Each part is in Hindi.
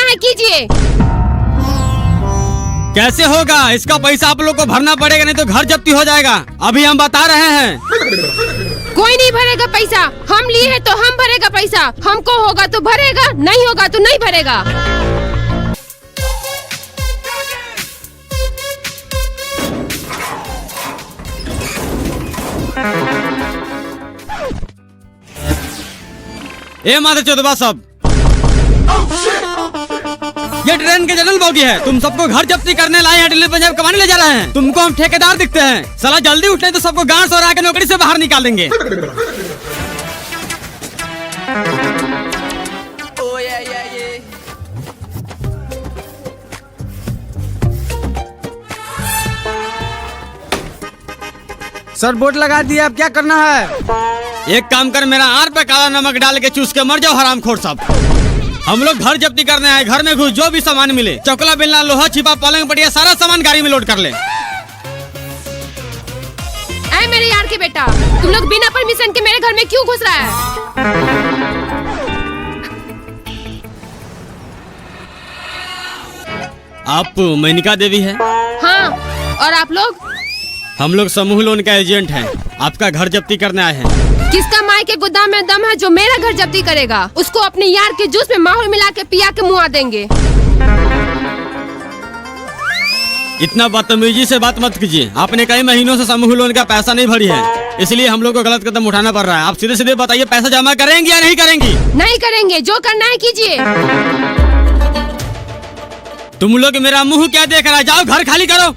है कीजिए। कैसे होगा? इसका पैसा आप लोग को भरना पड़ेगा, नहीं तो घर जब्ती हो जाएगा। अभी हम बता रहे हैं। कोई नहीं भरेगा पैसा, हम लिए हैं तो हम भरेगा पैसा। हमको होगा तो भरेगा, नहीं होगा तो नहीं भरेगा। ए माता चौदवा सब, ये ट्रेन के जनरल बोगी है। तुम सबको घर जब्ती करने लाए हैं, दिल्ली पंजाब कमाने ले जा रहे हैं। तुमको हम ठेकेदार दिखते हैं? साला जल्दी उठे तो सबको गांड सोरा के नौकरी से बाहर निकाल देंगे। सर बोर्ड लगा दिया, अब क्या करना है? एक काम कर, मेरा आर पे काला नमक डाल के चूस के मर जाओ हरामखोर सब। हम लोग घर जब्ती करने आए। घर में घुस, जो भी सामान मिले, चकला बेलना, लोहा छिपा, पलंग पटिया, सारा सामान गाड़ी में लोड कर ले। ऐ मेरे यार के बेटा, तुम लोग बिना परमिशन के मेरे घर में क्यों घुस रहा है? आप मेनिका देवी है? हाँ, और आप लोग? हम लोग समूह लोन का एजेंट हैं। आपका घर जब्ती करने आए हैं। किसका माई के गोदाम में दम है जो मेरा घर जब्ती करेगा? उसको अपने यार के जूस में माहौल मिला के पिया के मुआ देंगे। इतना बदतमीजी से बात मत कीजिए। आपने कई महीनों से समूह लोन का पैसा नहीं भरी है, इसलिए हम लोग को गलत कदम उठाना पड़ रहा है। आप सीधे सीधे बताइए, पैसा जमा करेंगी या नहीं करेंगी? नहीं करेंगे, जो करना है कीजिए। तुम लोग मेरा मुंह क्या देख रहा है? जाओ घर खाली करो।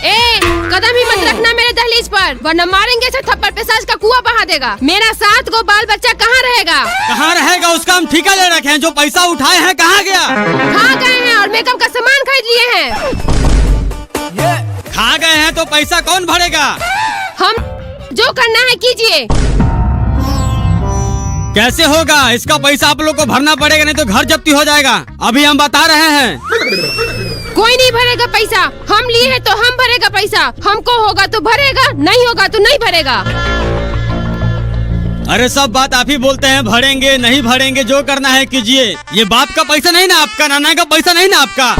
ए, कदम ही मत रखना मेरे दहलीज पर, वरना मारेंगे से थप्पड़ पेशाच का कुआं बहा देगा। मेरा 7 गो बाल बच्चा कहाँ रहेगा? कहाँ रहेगा? उसका हम ठेका ले रखे हैं। जो पैसा उठाए हैं कहाँ गया? खा गए हैं और मेकअप का सामान खरीद लिए हैं। खा गए हैं तो पैसा कौन भरेगा? हम, जो करना है कीजिए। कैसे होगा? इसका पैसा आप लोग को भरना पड़ेगा, नहीं तो घर जब्ती हो जाएगा। अभी हम बता रहे हैं। कोई नहीं भरेगा पैसा, हम लिए हैं तो हम भरेगा पैसा। हमको होगा तो भरेगा, नहीं होगा तो नहीं भरेगा। अरे सब बात आप ही बोलते हैं, भरेंगे नहीं भरेंगे, जो करना है कीजिए। ये बाप का पैसा नहीं ना आपका, नाना का पैसा नहीं ना आपका।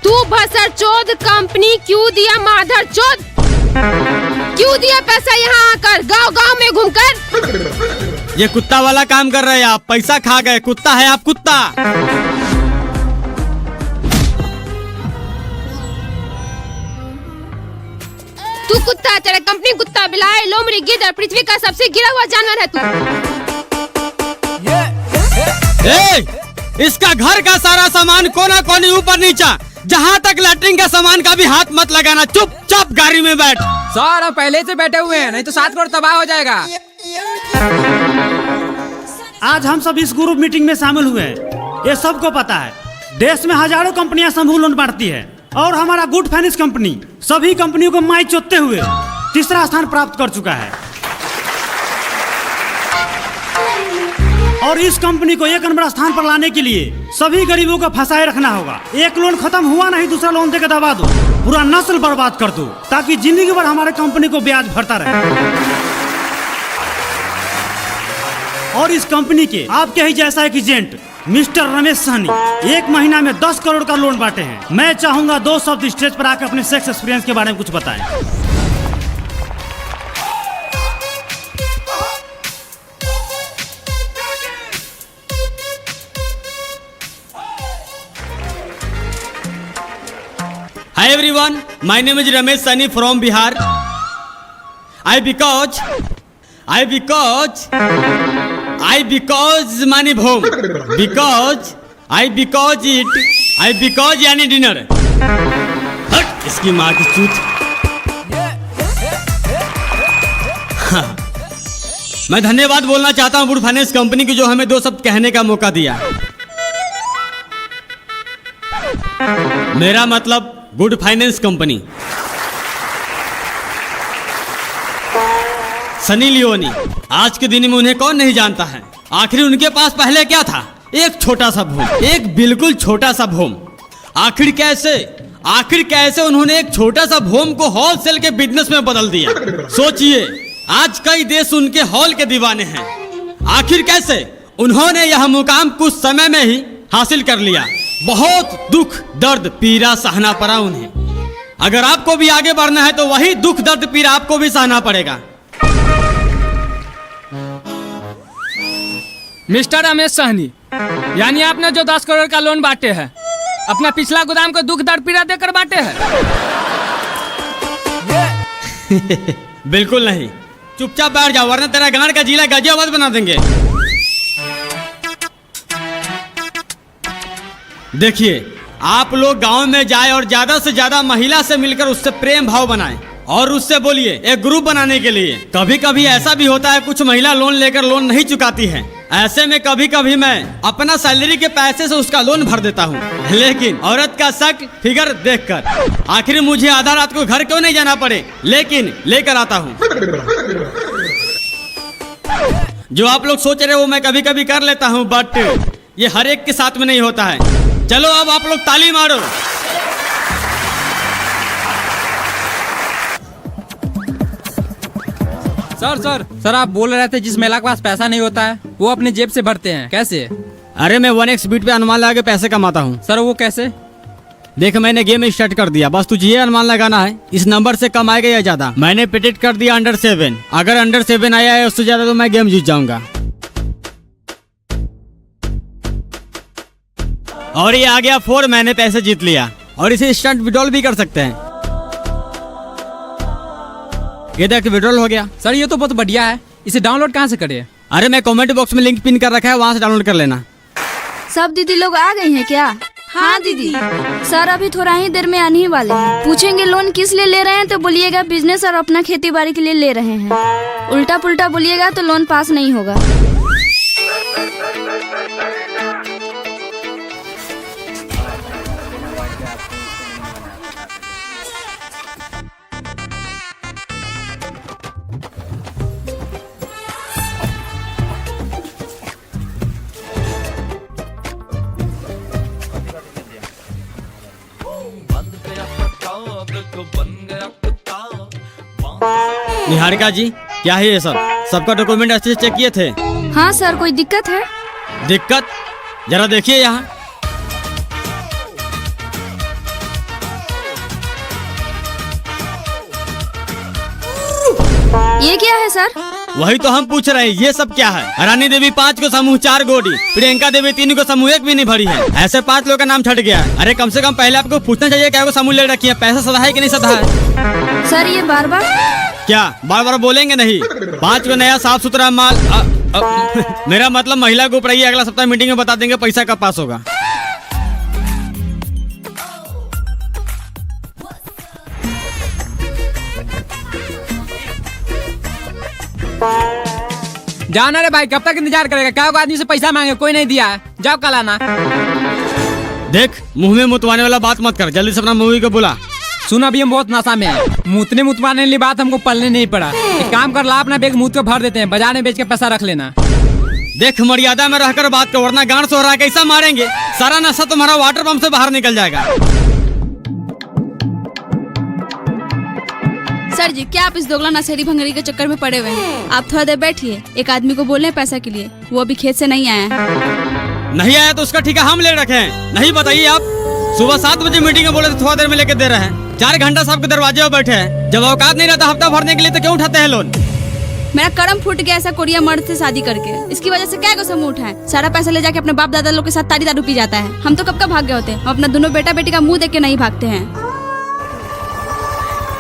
तू भसर चोद, कंपनी क्यों दिया माधर चोद? क्यों दिया पैसा यहाँ आकर, गांव गांव में घूमकर? ये कुत्ता वाला काम कर रहे हैं आप। पैसा खा गए। कुत्ता है आप, कुत्ता। तू कुत्ता, तेरा कंपनी कुत्ता, बिलाए, लोमड़ी, गिद्ध, पृथ्वी का सबसे गिरा हुआ जानवर है तू। इसका घर का सारा सामान कोना कोनी, ऊपर नीचा, जहाँ तक लैट्रिन का सामान का भी हाथ मत लगाना। चुपचाप गाड़ी में बैठ। सर हम पहले से बैठे हुए हैं, नहीं तो 7 करोड़ तबाह हो जाएगा। आज हम सब इस ग्रुप मीटिंग में शामिल हुए हैं। ये सबको पता है, देश में हजारों कंपनियां समूह लोन बांटती है और हमारा गुड फाइनेंस कंपनी सभी कंपनियों को माई चोतते हुए तीसरा स्थान प्राप्त कर चुका है। और इस कंपनी को 1 नंबर स्थान पर लाने के लिए सभी गरीबों को फंसाए रखना होगा। एक लोन खत्म हुआ नहीं, दूसरा लोन देकर दबा दो, पूरा नस्ल बर्बाद कर दो, ताकि जिंदगी भर हमारे कंपनी को ब्याज भरता रहे। और इस कंपनी के आपके ही जैसा एक एजेंट मिस्टर रमेश सहनी 1 महीना में 10 करोड़ का लोन बांटे हैं। मैं चाहूंगा 2 शब्द स्टेज पर आकर अपने सेक्स एक्सपीरियंस के बारे में कुछ बताएं। Hi everyone, my name is Ramesh Sani from Bihar. I because money home. because यानी डिनर। हट इसकी माँ की चूत। मैं धन्यवाद बोलना चाहता हूँ गुड फाइनेंस कंपनी की, जो हमें 2 शब्द कहने का मौका दिया। मेरा मतलब good finance company. Sunny Leone, आज के दिन में उन्हें कौन नहीं जानता है। आखिर उनके पास पहले क्या था? एक छोटा सा भूम, एक बिल्कुल छोटा सा भूम। आखिर कैसे उन्होंने एक छोटा सा भूम को होलसेल के बिजनेस में बदल दिया। सोचिए, आज कई देश उनके हॉल के दीवाने हैं। आखिर कैसे उन्होंने यह मुकाम कुछ समय में ही हासिल कर लिया। बहुत दुख दर्द पीड़ा सहना पड़ा उन्हें। अगर आपको भी आगे बढ़ना है तो वही दुख दर्द पीड़ा आपको भी सहना पड़ेगा। मिस्टर रमेश सहनी, यानी आपने जो 10 करोड़ का लोन बांटे है, अपना पिछला गोदाम को दुख दर्द पीड़ा देकर बांटे है? बिल्कुल नहीं। चुपचाप बैठ जाओ वरना तेरा गांड का जिला गाजियाबाद बना देंगे। देखिए, आप लोग गांव में जाए और ज्यादा से ज्यादा महिला से मिलकर उससे प्रेम भाव बनाएं और उससे बोलिए एक ग्रुप बनाने के लिए। कभी कभी ऐसा भी होता है कुछ महिला लोन लेकर लोन नहीं चुकाती है। ऐसे में कभी कभी मैं अपना सैलरी के पैसे से उसका लोन भर देता हूँ, लेकिन औरत का शक फिगर देखकर आखिर मुझे आधा रात को घर क्यों नहीं जाना पड़े, लेकिन लेकर आता हूँ। जो आप लोग सोच रहे हो वो मैं कभी कभी कर लेता हूँ, बट ये हर एक के साथ में नहीं होता है। चलो अब आप लोग ताली मारो। सर आप बोल रहे थे जिस महिला के पास पैसा नहीं होता है वो अपने जेब से भरते हैं, कैसे? अरे मैं 1x बीट पे अनुमान लगा के पैसे कमाता हूँ। सर वो कैसे? देख, मैंने गेम स्टार्ट कर दिया, बस तुझे ये अनुमान लगाना है इस नंबर से कम आएगा या ज्यादा। मैंने प्रेडिक्ट कर दिया अंडर 7। अगर अंडर 7 आया है उससे ज्यादा तो मैं गेम जीत जाऊंगा। और ये आ गया 4, मैंने पैसे जीत लिया। और इसे इंस्टेंट विड्रॉल भी कर सकते हैं। ये देख विड्रॉल हो गया। सर ये तो बहुत बढ़िया है, इसे डाउनलोड कहाँ से करें? अरे मैं कमेंट बॉक्स में लिंक पिन कर रखा है, वहाँ से डाउनलोड कर लेना। सब दीदी लोग आ गई हैं क्या? हाँ दीदी। सर अभी थोड़ा ही देर में आने ही वाले हैं। पूछेंगे लोन किस लिए ले रहे हैं तो बोलिएगा बिजनेस और अपना खेती बाड़ी के लिए ले रहे हैं। उल्टा पुल्टा बोलिएगा तो लोन पास नहीं होगा। निहारिका जी, क्या है ये सब? सबका डॉक्यूमेंट अच्छे से चेक किए थे? हाँ सर, कोई दिक्कत है? दिक्कत? जरा देखिए यहाँ। ये क्या है सर? वही तो हम पूछ रहे हैं, ये सब क्या है? रानी देवी 5 को समूह 4 गोडी, प्रियंका देवी 3 को समूह 1 भी नहीं भरी है। ऐसे 5 लोग का नाम छट गया है। अरे कम से कम पहले आपको पूछना चाहिए क्या वो समूह ले रखी है, पैसा सदा है कि नहीं सदा है? सर ये बार बार क्या बार बार बोलेंगे नहीं? 5 को नया साफ सुथरा माल मेरा मतलब महिला ग्रुप रही है। अगला सप्ताह मीटिंग में बता देंगे पैसा कब पास होगा। जाना रे भाई, कब तक इंतजार करेगा? क्या होगा, आदमी से पैसा मांगे कोई नहीं दिया है, जाओ कल आना। देख, मुंह में मुतवाने वाला बात मत कर, जल्दी से अपना मूवी को बुला। सुन, अभी हम बहुत नशा में हैं। मुतवाने वाली बात हमको पलने नहीं पड़ा। एक काम कर ला, अपना बैग मुंह को भर देते हैं, बाजार में बेच के पैसा रख लेना। देख, मर्यादा में रहकर बात कर वरना गांड सोहरा कैसा मारेंगे। सारा नशा तुम्हारा वाटर पंप से बाहर निकल जाएगा। सर जी, क्या आप इस दोगला नशेड़ी भंगड़ी के चक्कर में पड़े हुए हैं? आप थोड़ा देर बैठिए, एक आदमी को बोले पैसा के लिए, वो अभी खेत से नहीं आया है। नहीं आया तो उसका ठेका हम ले रखे हैं। नहीं बताइए आप, सुबह 7 बजे मीटिंग में बोले तो थोड़ा देर में लेके दे रहे हैं। 4 घंटा से आपके दरवाजे पर बैठे हैं। जब औकात नहीं रहता हफ्ता भरने के लिए तो क्यों उठाते हैं लोन? मेरा करम फूट गया ऐसा कोरिया मर्द से शादी करके। इसकी वजह से क्या को समूह उठाए, सारा पैसा ले जाके अपने बाप दादा लोग के साथ तारी दारू पी जाता है। हम तो कब का भाग गए होते हैं, हम अपना दोनों बेटा बेटी का मुंह देख के नहीं भागते हैं।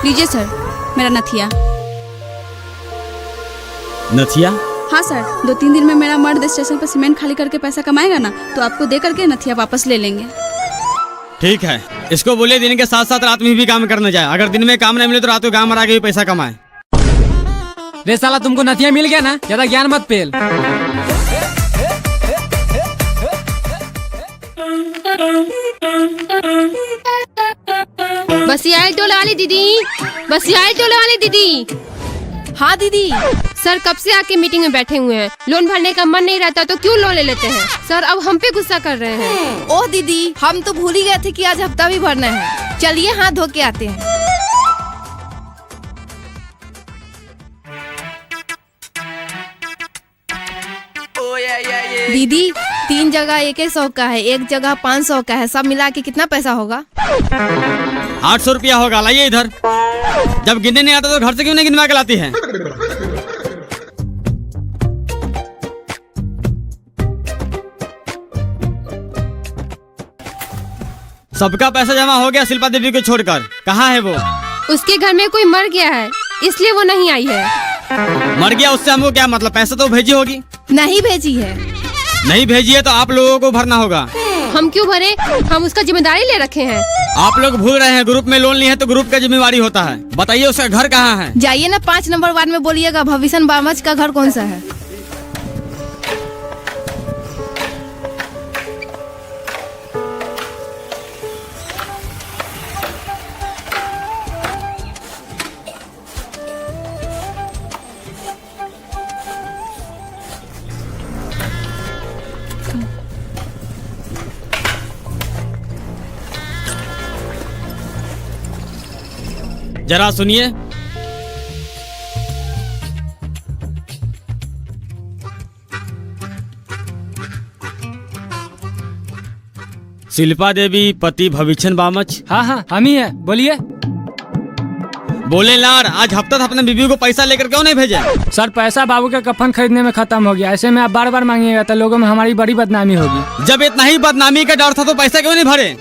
लीजिए सर मेरा नथिया। नथिया? हाँ सर, 2-3 दिन में मेरा मर्द स्टेशन पर सीमेंट खाली करके पैसा कमाएगा ना, तो आपको दे करके नथिया वापस ले लेंगे। ठीक है, इसको बोले दिन के साथ साथ रात में भी काम करने जाए। अगर दिन में काम नहीं मिले तो रात को गाँव में आके भी पैसा कमाए। रे साला, तुमको नथिया मिल गया ना, ज्यादा ज्ञान मत पेल। बसियाल टोले वाली दीदी, बसियाल टोले वाली दीदी। हाँ दीदी। सर कब से आके मीटिंग में बैठे हुए हैं, लोन भरने का मन नहीं रहता तो क्यों लोन ले लेते हैं? सर अब हम पे गुस्सा कर रहे हैं। ओह दीदी, हम तो भूल ही गए थे कि आज हफ्ता भी भरना है। चलिए हाथ धो के आते हैं। दीदी 3 जगह 100 का है, 1 जगह 500 का है, सब मिला के कितना पैसा होगा? 800 रुपया होगा। लाइए इधर। जब गिनने नहीं आता तो घर से क्यों नहीं गिनवा के लाती है? सबका पैसा जमा हो गया शिल्पा देवी को छोड़कर। कहाँ है वो? उसके घर में कोई मर गया है, इसलिए वो नहीं आई है। मर गया उससे हमको क्या मतलब? पैसा तो भेजी होगी। नहीं भेजी है। नहीं भेजी है तो आप लोगों को भरना होगा। हम क्यों भरे? हम उसका जिम्मेदारी ले रखे हैं। आप लोग भूल रहे हैं, ग्रुप में लोन लिए हैं तो ग्रुप का जिम्मेवारी होता है। बताइए उसका घर कहाँ है? जाइए ना 5 नंबर वार्ड में बोलिएगा भविष्य बामच का घर कौन सा है। जरा सुनिए। शिल्पा देवी पति भविष्य बामच। हाँ हाँ हम ही है, बोलिए। बोले लाड, आज हफ्ता अपने बीवी को पैसा लेकर क्यों नहीं भेजे? सर पैसा बाबू के कफन खरीदने में खत्म हो गया, ऐसे में आप बार बार मांगिएगा तो लोगों में हमारी बड़ी बदनामी होगी। जब इतना ही बदनामी का डर था तो पैसा क्यों नहीं भरे?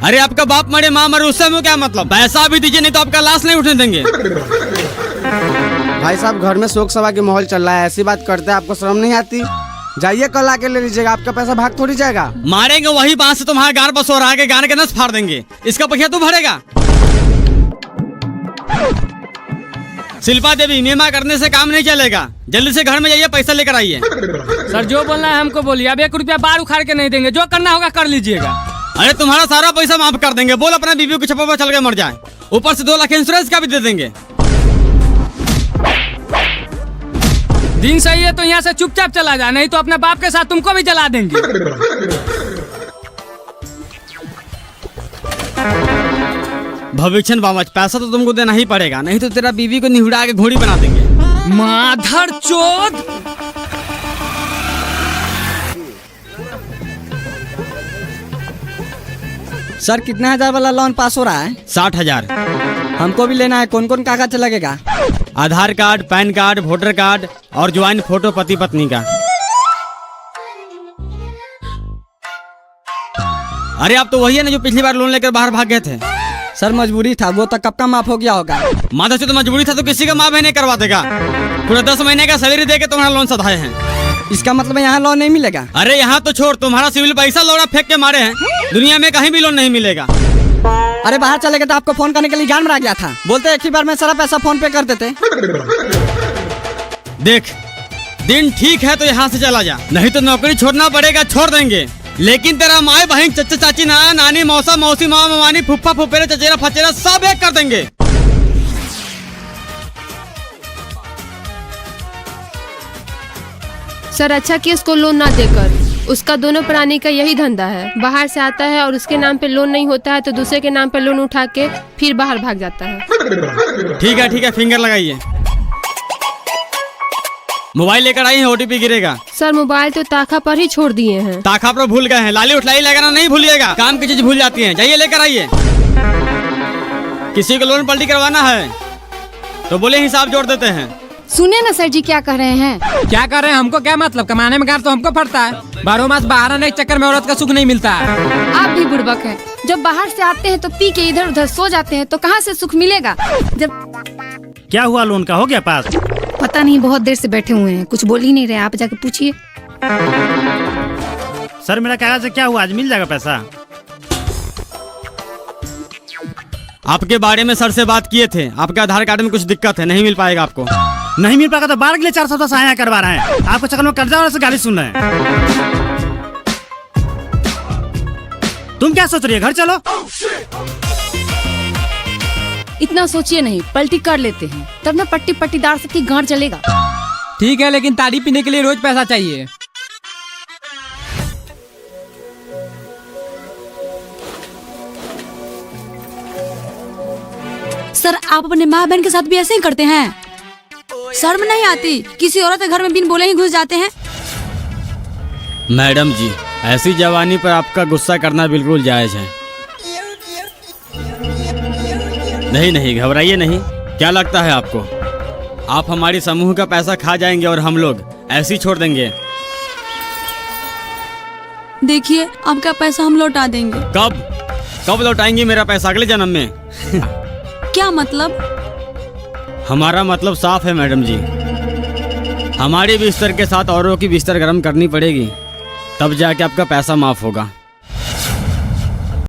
अरे आपका बाप मरे माँ मरे उससे हमें क्या मतलब? पैसा भी दीजिए नहीं तो आपका लाश नहीं उठने देंगे। भाई साहब घर में शोक सभा की माहौल चल रहा है, ऐसी बात करते हैं, आपको शर्म नहीं आती? जाइए कल आके ले लीजिएगा, आपका पैसा भाग थोड़ी जाएगा। मारेंगे वही बात से तुम्हारा गार बस हो रहा है, गार के नस फाड़ देंगे। इसका पैसा तू भरेगा? शिल्पा देवी मेमा करने से काम नहीं चलेगा, जल्दी से घर में जाइए पैसा लेकर आइए। सर जो बोलना है हमको बोलिए, अब 1 रुपया बार उखाड़ के नहीं देंगे, जो करना होगा कर लीजिएगा। अरे तुम्हारा सारा पैसा माफ कर देंगे। बोल अपना बीवी को छप्पर पर चल के मर जाए, ऊपर से 2 लाख इंश्योरेंस का भी दे देंगे। दिन सही है तो यहाँ से चुपचाप चला जा, नहीं तो अपने बाप के साथ तुमको भी जला देंगे। भविष्य बामच पैसा तो तुमको देना ही पड़ेगा, नहीं तो तेरा बीवी को निहुड़ा के घोड़ी बना देंगे। माधर चोद। सर कितना हजार वाला लोन पास हो रहा है? 60,000। हमको भी लेना है, कौन कौन कागज लगेगा? Aadhaar card, PAN card, voter card और ज्वाइंट फोटो पति पत्नी का। अरे आप तो वही है ना जो पिछली बार लोन लेकर बाहर भाग गए थे। सर मजबूरी था, वो तो कब का माफ हो गया होगा। माधव से तो मजबूरी था तो किसी का माफ नहीं करवा देगा। पूरा 10 महीने का सैलरी दे के तुम्हारा लोन सधाए हैं। इसका मतलब यहाँ लोन नहीं मिलेगा? अरे यहाँ तो छोड़, तुम्हारा सिविल पैसा लौड़ा फेंक के मारे हैं। दुनिया में कहीं भी लोन नहीं मिलेगा। अरे बाहर चले गए तो आपको फोन करने के लिए जान में आ गया था, बोलते एक ही बार में सारा पैसा फोन पे कर देते। देख दिन ठीक है तो यहाँ से चला जा, नहीं तो नौकरी छोड़ना पड़ेगा। छोड़ देंगे, लेकिन तेरा माए बहन चचा चाची नाना नानी मौसा मौसी मामा मामानी फुफ्फा फुफेरे चचेरा फचेरा सब एक कर देंगे। सर अच्छा कि उसको लोन ना देकर, उसका दोनों प्राणी का यही धंधा है। बाहर से आता है और उसके नाम पे लोन नहीं होता है तो दूसरे के नाम पे लोन उठा के फिर बाहर भाग जाता है। ठीक है फिंगर लगाइए। मोबाइल लेकर आई है, OTP गिरेगा। सर मोबाइल तो ताखा पर ही छोड़ दिए हैं। ताखा पर भूल गए हैं, लाली उठलाई लगाना नहीं भूलिएगा। काम की चीज भूल जाती है, जाइए लेकर आइए। किसी को लोन पलटी करवाना है तो बोले हिसाब जोड़ देते हैं। सुने ना सर जी क्या कह रहे हैं? क्या कर रहे हैं? हमको क्या मतलब? कमाने में गार तो हमको पड़ता है। 12 मास बाहर आने के चक्कर में औरत का सुख नहीं मिलता है। आप भी बुड़बक हैं। जब बाहर से आते हैं तो पी के इधर उधर सो जाते हैं तो कहाँ से सुख मिलेगा? जब क्या हुआ, लोन का हो गया पास? पता नहीं, बहुत देर से बैठे हुए हैं, कुछ बोल ही नहीं रहे। आप जाके पूछिए। सर मेरा कागज से क्या हुआ, आज मिल जाएगा पैसा? आपके बारे में सर से बात किए थे, आपके आधार कार्ड में कुछ दिक्कत है, नहीं मिल पाएगा आपको। नहीं मिल पाएगा तो बार के लिए 4 सप्ताह सहायता करवा रहे हैं। आपको चक्कर में कर्जा वाले से गाली सुन रहे हैं। तुम क्या सोच रही है, घर चलो। इतना सोचिए नहीं, पलटी कर लेते हैं, तब ना पट्टी पट्टीदार सबकी गांठ चलेगा। ठीक है, लेकिन ताड़ी पीने के लिए रोज पैसा चाहिए। सर आप अपने माँ बहन के साथ भी ऐसे ही करते हैं? शर्म नहीं आती? किसी औरत के घर में बिन बोले ही घुस जाते हैं। मैडम जी, ऐसी जवानी पर आपका गुस्सा करना बिल्कुल जायज है। नहीं नहीं, घबराइए नहीं। क्या लगता है आपको आप हमारी समूह का पैसा खा जाएंगे और हम लोग ऐसे ही छोड़ देंगे? देखिए, आपका पैसा हम लौटा देंगे। कब कब लौटाएंगे मेरा पैसा? अगले जन्म में? क्या मतलब? हमारा मतलब साफ है मैडम जी, हमारी बिस्तर के साथ औरों की बिस्तर गर्म करनी पड़ेगी, तब जाके आपका पैसा माफ होगा।